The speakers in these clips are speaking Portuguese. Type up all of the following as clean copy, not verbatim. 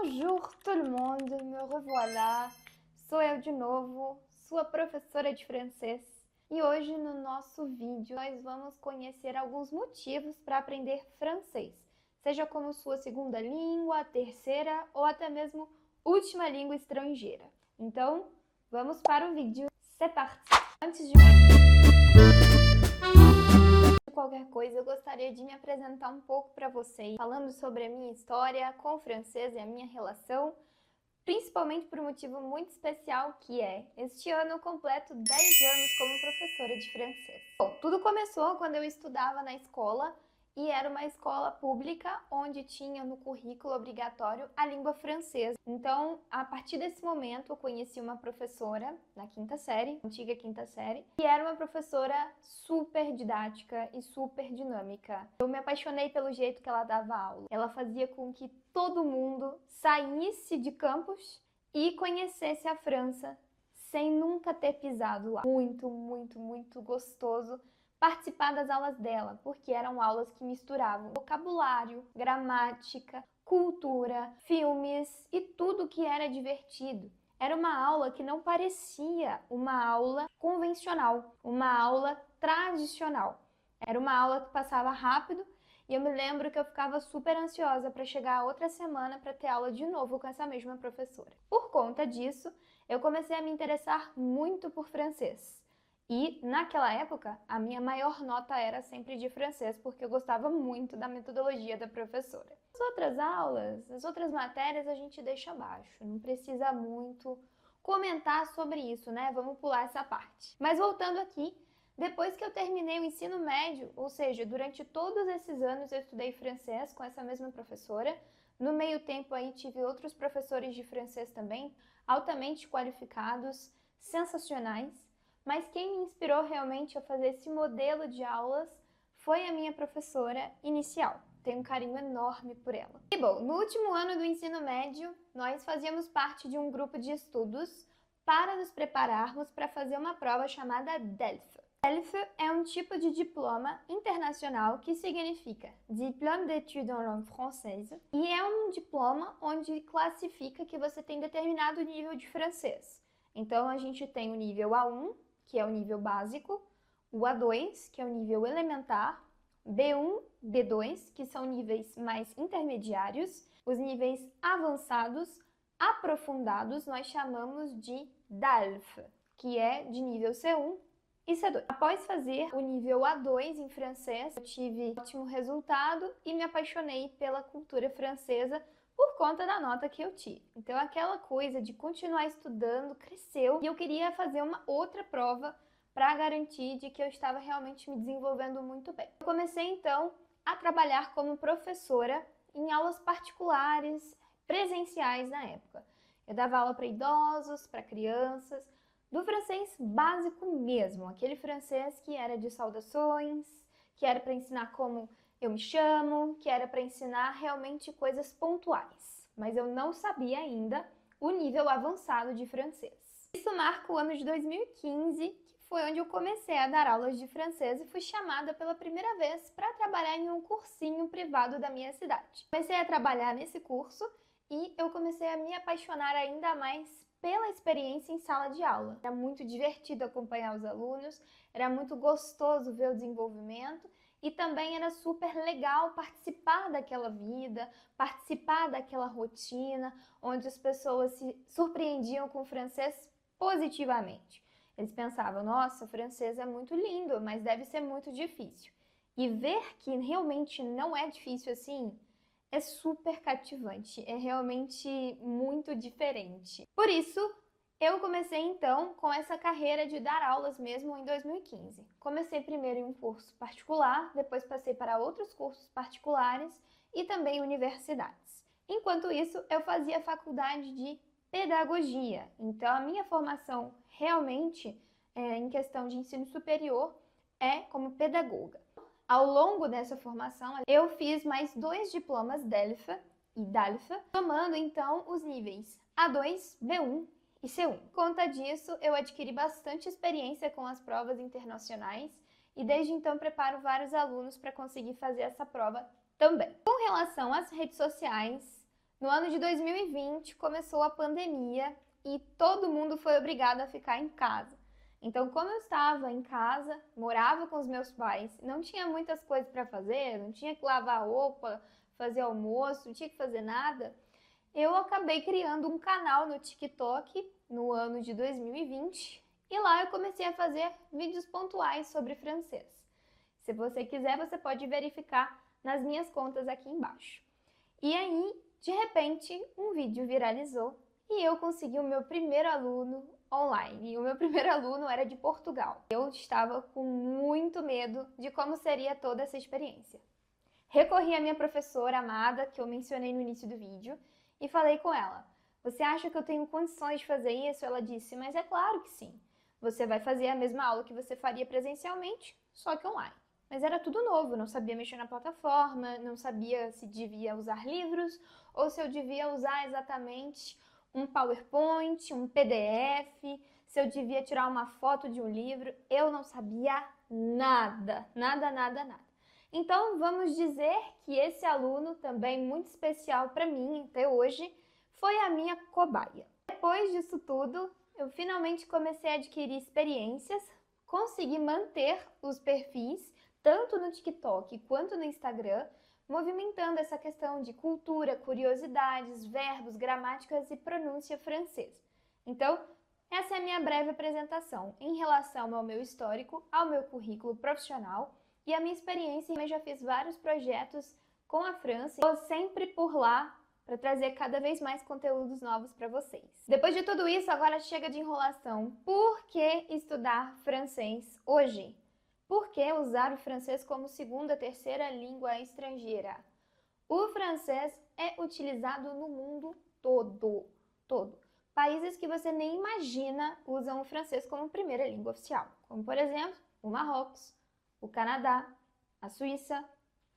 Bonjour tout le monde, me revoilà. Sou eu de novo, sua professora de francês. E hoje no nosso vídeo nós vamos conhecer alguns motivos para aprender francês, seja como sua segunda língua, terceira ou até mesmo última língua estrangeira. Então, vamos para o vídeo. C'est parti! Antes de qualquer coisa, eu gostaria de me apresentar um pouco para vocês, falando sobre a minha história com o francês e a minha relação, principalmente por um motivo muito especial, que é, este ano eu completo 10 anos como professora de francês. Bom, tudo começou quando eu estudava na escola, e era uma escola pública onde tinha no currículo obrigatório a língua francesa. Então, a partir desse momento, eu conheci uma professora na quinta série, antiga quinta série, que era uma professora super didática e super dinâmica. Eu me apaixonei pelo jeito que ela dava aula. Ela fazia com que todo mundo saísse de campus e conhecesse a França sem nunca ter pisado lá. Muito gostoso participar das aulas dela, porque eram aulas que misturavam vocabulário, gramática, cultura, filmes e tudo que era divertido. Era uma aula que não parecia uma aula convencional, uma aula tradicional. Era uma aula que passava rápido e eu me lembro que eu ficava super ansiosa para chegar a outra semana para ter aula de novo com essa mesma professora. Por conta disso, eu comecei a me interessar muito por francês. E, naquela época, a minha maior nota era sempre de francês, porque eu gostava muito da metodologia da professora. As outras aulas, as outras matérias, a gente deixa abaixo. Não precisa muito comentar sobre isso, né? Vamos pular essa parte. Mas voltando aqui, depois que eu terminei o ensino médio, ou seja, durante todos esses anos eu estudei francês com essa mesma professora. No meio tempo aí tive outros professores de francês também, altamente qualificados, sensacionais. Mas quem me inspirou realmente a fazer esse modelo de aulas foi a minha professora inicial. Tenho um carinho enorme por ela. E bom, no último ano do ensino médio, nós fazíamos parte de um grupo de estudos para nos prepararmos para fazer uma prova chamada DELF. DELF é um tipo de diploma internacional que significa Diplôme d'études en langue française, e é um diploma onde classifica que você tem determinado nível de francês. Então a gente tem o nível A1, que é o nível básico, o A2, que é o nível elementar, B1, B2, que são níveis mais intermediários, os níveis avançados, aprofundados, nós chamamos de DALF, que é de nível C1 e C2. Após fazer o nível A2 em francês, eu tive um ótimo resultado e me apaixonei pela cultura francesa por conta da nota que eu tive. Então aquela coisa de continuar estudando cresceu e eu queria fazer uma outra prova para garantir de que eu estava realmente me desenvolvendo muito bem. Eu comecei então a trabalhar como professora em aulas particulares, presenciais na época. Eu dava aula para idosos, para crianças, do francês básico mesmo, aquele francês que era de saudações, que era para ensinar como eu me chamo, que era para ensinar realmente coisas pontuais, mas eu não sabia ainda o nível avançado de francês. Isso marca o ano de 2015, que foi onde eu comecei a dar aulas de francês e fui chamada pela primeira vez para trabalhar em um cursinho privado da minha cidade. Comecei a trabalhar nesse curso e eu comecei a me apaixonar ainda mais pela experiência em sala de aula. Era muito divertido acompanhar os alunos, era muito gostoso ver o desenvolvimento, e também era super legal participar daquela vida, participar daquela rotina, onde as pessoas se surpreendiam com o francês positivamente. Eles pensavam, nossa, o francês é muito lindo, mas deve ser muito difícil. E ver que realmente não é difícil assim, é super cativante, é realmente muito diferente. Por isso, eu comecei então com essa carreira de dar aulas mesmo em 2015. Comecei primeiro em um curso particular, depois passei para outros cursos particulares e também universidades. Enquanto isso, eu fazia faculdade de pedagogia. Então a minha formação realmente em questão de ensino superior é como pedagoga. Ao longo dessa formação, eu fiz mais 2 diplomas DELF e DALF, somando então os níveis A2, B1 e C1. Por conta disso, eu adquiri bastante experiência com as provas internacionais e desde então preparo vários alunos para conseguir fazer essa prova também. Com relação às redes sociais, No ano de 2020 começou a pandemia e todo mundo foi obrigado a ficar em casa. Então, como eu estava em casa, morava com os meus pais, não tinha muitas coisas para fazer, não tinha que lavar roupa, fazer almoço, não tinha que fazer nada, eu acabei criando um canal no TikTok no ano de 2020 e lá eu comecei a fazer vídeos pontuais sobre francês. Se você quiser, você pode verificar nas minhas contas aqui embaixo. E aí, de repente, um vídeo viralizou e eu consegui o meu primeiro aluno online. E o meu primeiro aluno era de Portugal. Eu estava com muito medo de como seria toda essa experiência. Recorri à minha professora amada, que eu mencionei no início do vídeo, e falei com ela: "Você acha que eu tenho condições de fazer isso?" Ela disse: "Mas é claro que sim. Você vai fazer a mesma aula que você faria presencialmente, só que online." Mas era tudo novo, não sabia mexer na plataforma, não sabia se devia usar livros ou se eu devia usar exatamente um PowerPoint, um PDF, se eu devia tirar uma foto de um livro. Eu não sabia nada, nada, nada, nada. Então, vamos dizer que esse aluno, também muito especial para mim até hoje, foi a minha cobaia. Depois disso tudo, eu finalmente comecei a adquirir experiências, consegui manter os perfis, tanto no TikTok quanto no Instagram, movimentando essa questão de cultura, curiosidades, verbos, gramáticas e pronúncia francês. Então, essa é a minha breve apresentação em relação ao meu histórico, ao meu currículo profissional e a minha experiência. Eu já fiz vários projetos com a França, estou sempre por lá para trazer cada vez mais conteúdos novos para vocês. Depois de tudo isso, agora chega de enrolação. Por que estudar francês hoje? Por que usar o francês como segunda, terceira língua estrangeira? O francês é utilizado no mundo todo, todo. Países que você nem imagina usam o francês como primeira língua oficial, como por exemplo, o Marrocos, o Canadá, a Suíça,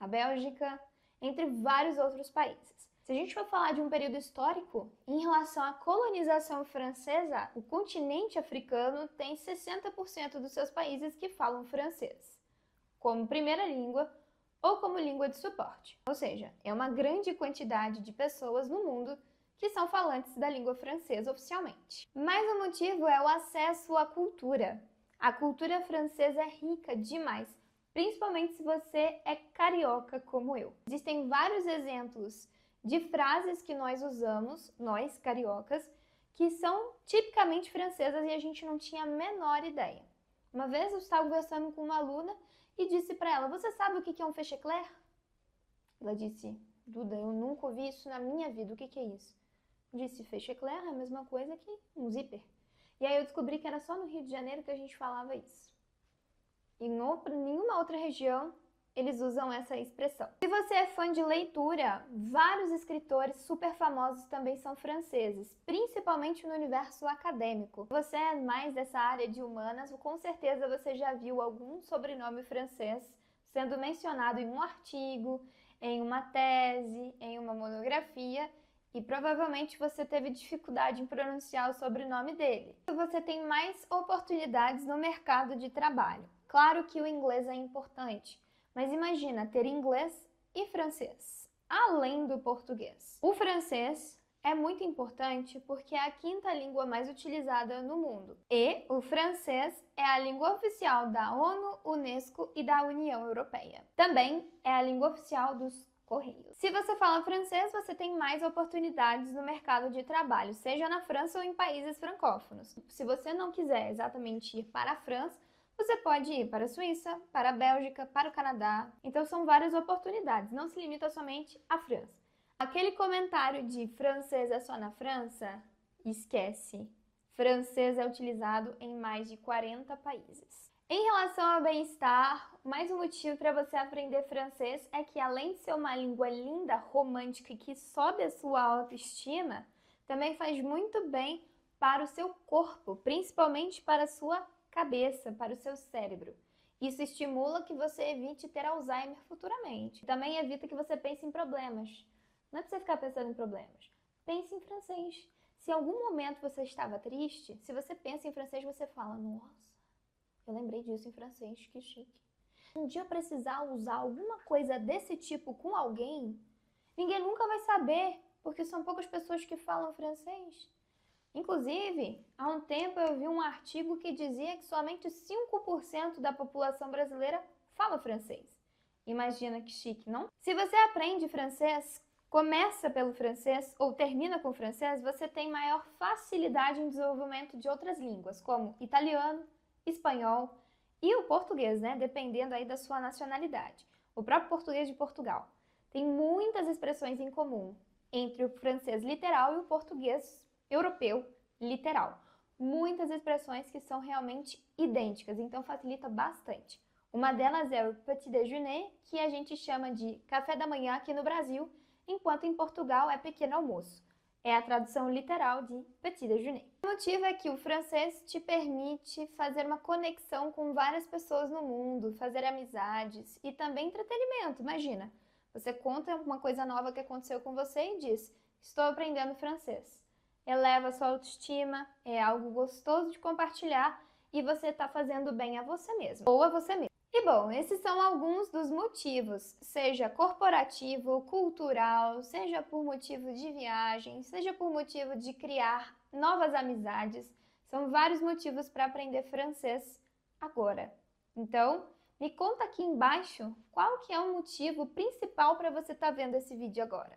a Bélgica, entre vários outros países. Se a gente for falar de um período histórico, em relação à colonização francesa, o continente africano tem 60% dos seus países que falam francês, como primeira língua ou como língua de suporte. Ou seja, é uma grande quantidade de pessoas no mundo que são falantes da língua francesa oficialmente. Mas o motivo é o acesso à cultura. A cultura francesa é rica demais, principalmente se você é carioca como eu. Existem vários exemplos de frases que nós usamos, nós cariocas, que são tipicamente francesas e a gente não tinha a menor ideia. Uma vez eu estava conversando com uma aluna e disse para ela: "Você sabe o que é um fêché-clair?" Ela disse: "Duda, eu nunca ouvi isso na minha vida, o que é isso?" Eu disse: "Fêché-clair é a mesma coisa que um zíper." E aí eu descobri que era só no Rio de Janeiro que a gente falava isso. Em nenhuma outra região eles usam essa expressão. Se você é fã de leitura, vários escritores super famosos também são franceses, principalmente no universo acadêmico. Você é mais dessa área de humanas, com certeza você já viu algum sobrenome francês sendo mencionado em um artigo, em uma tese, em uma monografia, e provavelmente você teve dificuldade em pronunciar o sobrenome dele. Você tem mais oportunidades no mercado de trabalho. Claro que o inglês é importante, mas imagina ter inglês e francês, além do português. O francês é muito importante porque é a quinta língua mais utilizada no mundo. E o francês é a língua oficial da ONU, Unesco e da União Europeia. Também é a língua oficial dos Correios. Se você fala francês, você tem mais oportunidades no mercado de trabalho, seja na França ou em países francófonos. Se você não quiser exatamente ir para a França, você pode ir para a Suíça, para a Bélgica, para o Canadá. Então são várias oportunidades, não se limita somente à França. Aquele comentário de francês é só na França, esquece. Francês é utilizado em mais de 40 países. Em relação ao bem-estar, mais um motivo para você aprender francês é que, além de ser uma língua linda, romântica e que sobe a sua autoestima, também faz muito bem para o seu corpo, principalmente para a sua cabeça, para o seu cérebro. Isso estimula que você evite ter Alzheimer futuramente. Também evita que você pense em problemas. Não é para você ficar pensando em problemas. Pense em francês. Se em algum momento você estava triste, se você pensa em francês, você fala: "Nossa, eu lembrei disso em francês, que chique." Um dia eu precisar usar alguma coisa desse tipo com alguém, ninguém nunca vai saber, porque são poucas pessoas que falam francês. Inclusive, há um tempo eu vi um artigo que dizia que somente 5% da população brasileira fala francês. Imagina que chique, não? Se você aprende francês, começa pelo francês ou termina com francês, você tem maior facilidade em desenvolvimento de outras línguas, como italiano, espanhol e o português, né? Dependendo aí da sua nacionalidade. O próprio português de Portugal. Tem muitas expressões em comum entre o francês literal e o português europeu literal. Muitas expressões que são realmente idênticas, então facilita bastante. Uma delas é o petit déjeuner, que a gente chama de café da manhã aqui no Brasil, enquanto em Portugal é pequeno almoço. É a tradução literal de petit déjeuner. O motivo é que o francês te permite fazer uma conexão com várias pessoas no mundo, fazer amizades e também entretenimento. Imagina, você conta uma coisa nova que aconteceu com você e diz: estou aprendendo francês. Eleva a sua autoestima, é algo gostoso de compartilhar e você está fazendo bem a você mesmo ou a você mesmo. E bom, esses são alguns dos motivos, seja corporativo, cultural, seja por motivo de viagem, seja por motivo de criar novas amizades. São vários motivos para aprender francês agora. Então, me conta aqui embaixo qual que é o motivo principal para você estar vendo esse vídeo agora.